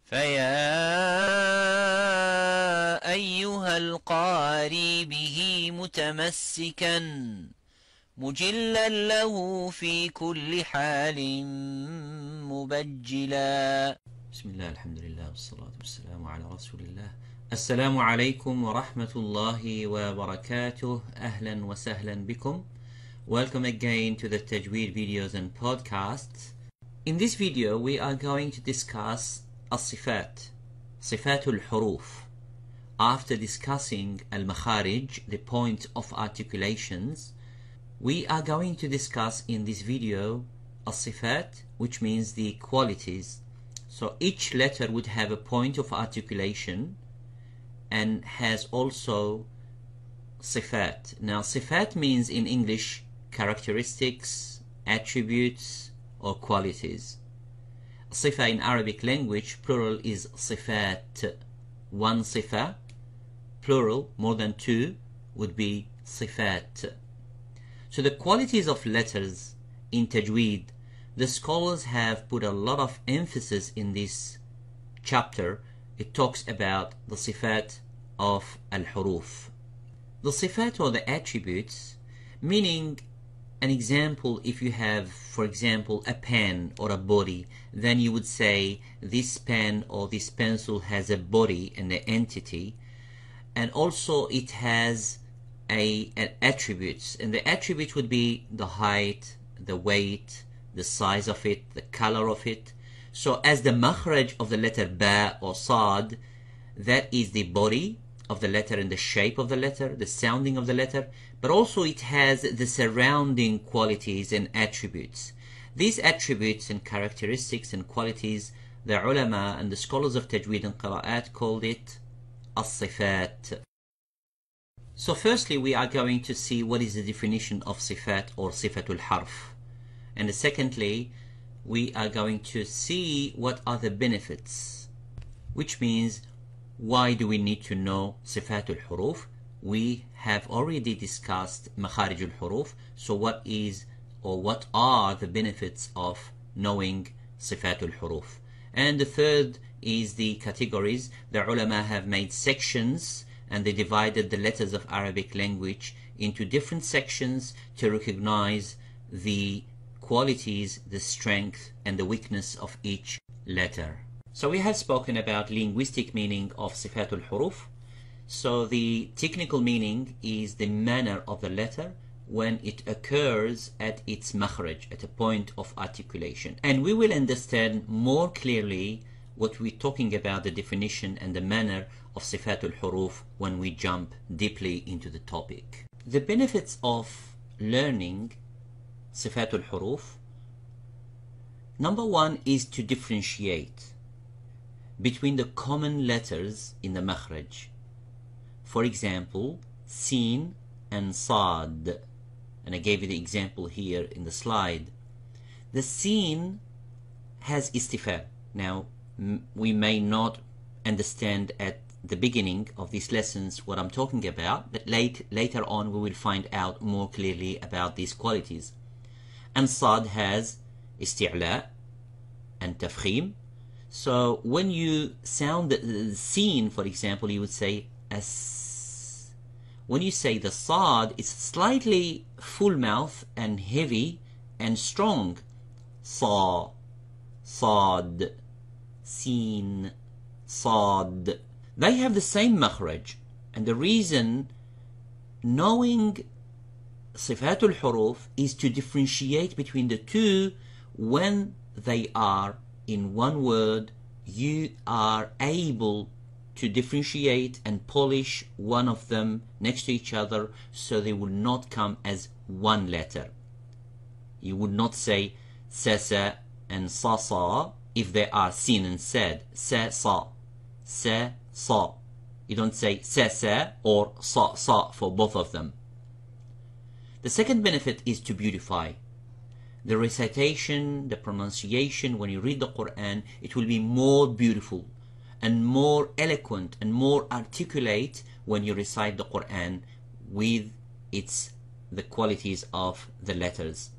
فيا أيها القاري به متمسكا مجلا له في كل حال مبجلا. بسم الله الحمد لله والصلاة والسلام على رسول الله. السلام عليكم ورحمة الله وبركاته. أهلا وسهلا بكم. Welcome again to the Tajweed videos and podcasts. In this video we are going to discuss الصفات صفات الحروف. After discussing al-makharij, the point of articulations, we are going to discuss in this video الصفات, which means the qualities. So each letter would have a point of articulation and has also صفات. Now صفات means in English characteristics, attributes or qualities. صفة in Arabic language, plural is صفات. One صفة, plural, more than two, would be صفات. So the qualities of letters in Tajweed, the scholars have put a lot of emphasis in this chapter. It talks about the صفات of alhuroof. The صفات or the attributes, meaning an example, if you have, for example, a pen or a body, then you would say this pen or this pencil has a body and an entity, and also it has an attributes, and the attributes would be the height, the weight, the size of it, the color of it. So as the makhraj of the letter ba or sad, that is the body of the letter and the shape of the letter, the sounding of the letter, but also it has the surrounding qualities and attributes. These attributes and characteristics and qualities, the ulama and the scholars of Tajweed and Qira'at called it as-sifat. So firstly we are going to see what is the definition of sifat or sifatul harf, and secondly we are going to see what are the benefits, which means why do we need to know sifatul huruf. We have already discussed makharij al-huruf, so what is or what are the benefits of knowing sifatul huruf. And the third is the categories. The ulama have made sections and they divided the letters of Arabic language into different sections to recognize the qualities, the strength and the weakness of each letter. So we have spoken about linguistic meaning of sifatul huruf. So the technical meaning is the manner of the letter when it occurs at its makhraj, at a point of articulation. And we will understand more clearly what we're talking about, the definition and the manner of sifatul huruf, when we jump deeply into the topic. The benefits of learning sifatul huruf. Number one is to differentiate between the common letters in the makhraj. For example, sin and sad, and I gave you the example here in the slide. The sin has istifham. Now we may not understand at the beginning of these lessons what I'm talking about, but later on we will find out more clearly about these qualities. And sad has isti'la and tafkhim. So when you sound the sin, for example, you would say as. When you say the sad, it's slightly full mouth and heavy and strong. Sa, sad, sin, sad. They have the same makhraj, and the reason knowing sifatul huruf is to differentiate between the two. When they are in one word, you are able to differentiate and polish one of them next to each other, so they will not come as one letter. You would not say sa and sa if they are sin and sad. Sa. You don't say sa or sa for both of them. The second benefit is to beautify. The recitation, the pronunciation, when you read the Quran, it will be more beautiful and more eloquent and more articulate when you recite the Quran with the qualities of the letters.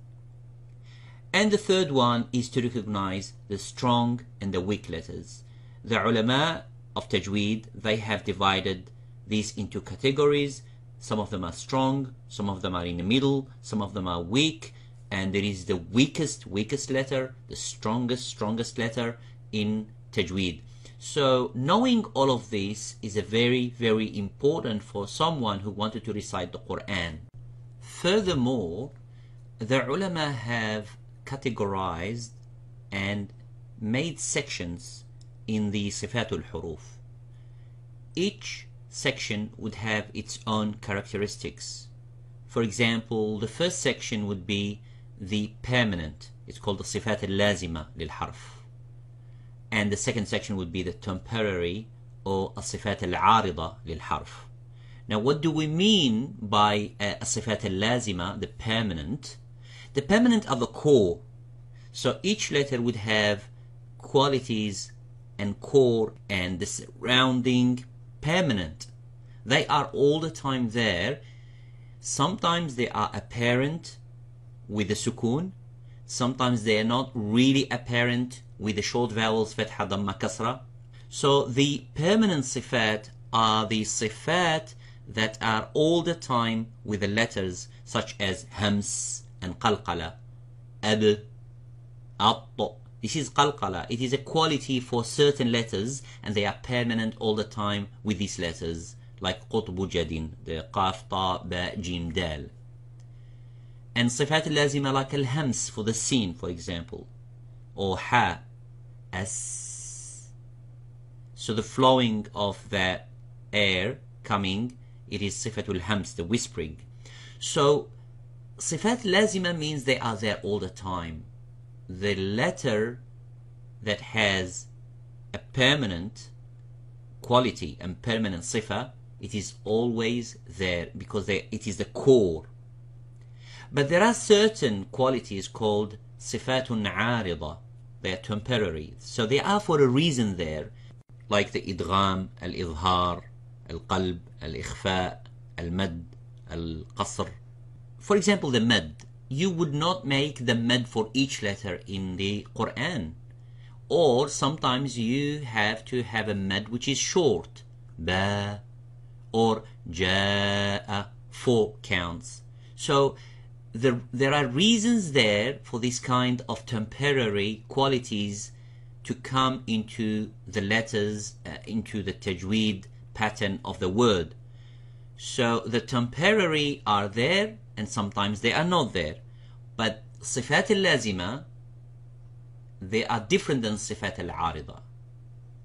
And the third one is to recognize the strong and the weak letters. the ulama of tajweed, they have divided these into categories. Some of them are strong, some of them are in the middle, some of them are weak, and there is the weakest letter, the strongest letter in tajweed. So knowing all of this is a very important for someone who wanted to recite the Quran. Furthermore, the ulama have categorized and made sections in the Sifaat alhuroof. Each section would have its own characteristics. For example, the first section would be the permanent. It's called the Sifaat al-lazima lil-harf. And the second section would be the temporary, or الصفات العارضة للحرف. Now, what do we mean by الصفات اللازمة, the permanent? The permanent are the core. So each letter would have qualities and core and the surrounding permanent. They are all the time there. Sometimes they are apparent with the sukoon. Sometimes they are not really apparent with the short vowels fatha, dhamma, kasra. So the permanent sifat are the sifat that are all the time with the letters such as hams and qalqala, ab, at. This is qalqala. It is a quality for certain letters, and they are permanent all the time with these letters, like qutbu jadin, the qaf, ta, ba, jim, dal. And sifat al-lazima like al-hams for the sin, for example, or ha, as. So the flowing of the air coming, it is sifat al-hams, the whispering. So sifat lazima means they are there all the time. The letter that has a permanent quality and permanent sifa, it is always there because it is the core. But there are certain qualities called sifatun arida. They are temporary, so they are for a reason there, like the idgham, al-idhar, al-qalb, al-ikhfa, al-mad, al-qasr. For example, the mad. You would not make the mad for each letter in the Quran. Or sometimes you have to have a mad which is short, ba, or ja'a, 4 counts. So there are reasons there for this kind of temporary qualities to come into the letters, into the tajweed pattern of the word. So the temporary are there and sometimes they are not there. But sifat al-lazima, they are different than sifat al-arida.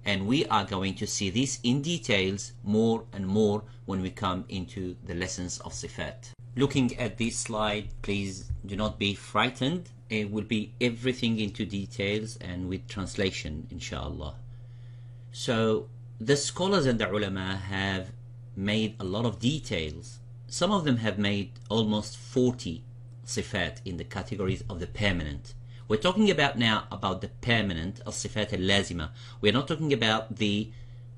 And we are going to see this in details more and more when we come into the lessons of sifat. Looking at this slide, please do not be frightened. It will be everything into details and with translation, inshallah. So the scholars and the ulama have made a lot of details. Some of them have made almost 40 sifat in the categories of the permanent. We're talking about now about the permanent, al-sifat al-lazima. We're not talking about the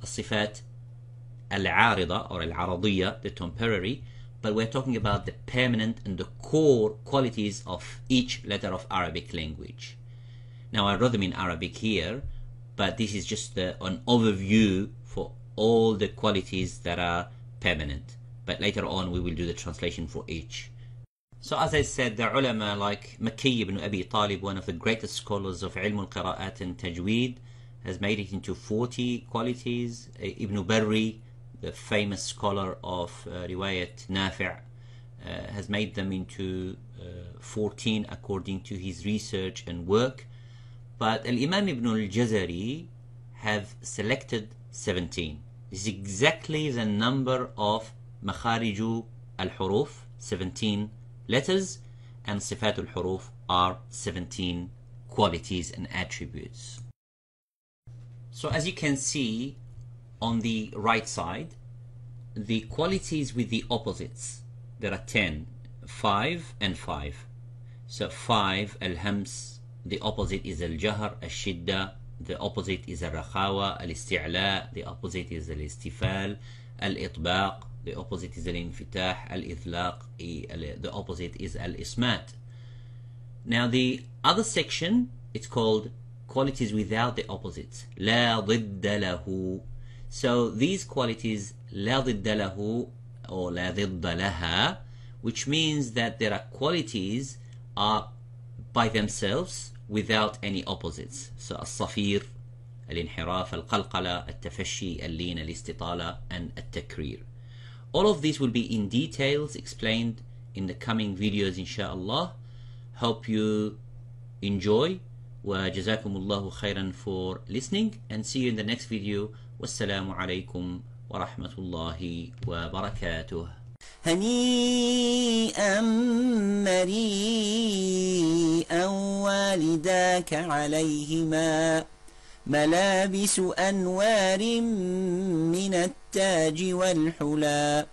sifat al-arida or al-aradiyya, the temporary, but we're talking about the permanent and the core qualities of each letter of Arabic language. Now I wrote them in Arabic here, but this is just an overview for all the qualities that are permanent. But later on we will do the translation for each. So as I said, the ulama like Makki ibn Abi Talib, one of the greatest scholars of ilm al-qira'at and tajweed, has made it into 40 qualities. Ibn Barri, the famous scholar of riwayat Nafi', has made them into 14 according to his research and work. But Al-Imam ibn al-Jazari have selected 17. This is exactly the number of makhariju al-huruf, 17 letters, and sifat al-huruf are 17 qualities and attributes. So as you can see on the right side, the qualities with the opposites, there are 10, 5 and 5. So 5, al-hams, the opposite is al-jahr, al-shidda, the opposite is al-rakhawa, al-isti'la, the opposite is al-istifal, al-itbaq, the opposite is al-infitah, al-idlaq, the opposite is al-ismat. Now the other section, it's called qualities without the opposites. لا ضد له. So these qualities لا ضد له or لا ضد لها, which means that there are qualities are by themselves without any opposites. So الصفير, الانحراف, القلقلة, التفشي, اللين, الاستطالة, and التكرير. All of these will be in details explained in the coming videos inshallah. Hope you enjoy. وجزاكم الله خيرا for listening, and see you in the next video. والسلام عليكم ورحمة الله وبركاته. هنيئا مريئا والداك عليهما ملابس أنوار من التاج والحلى.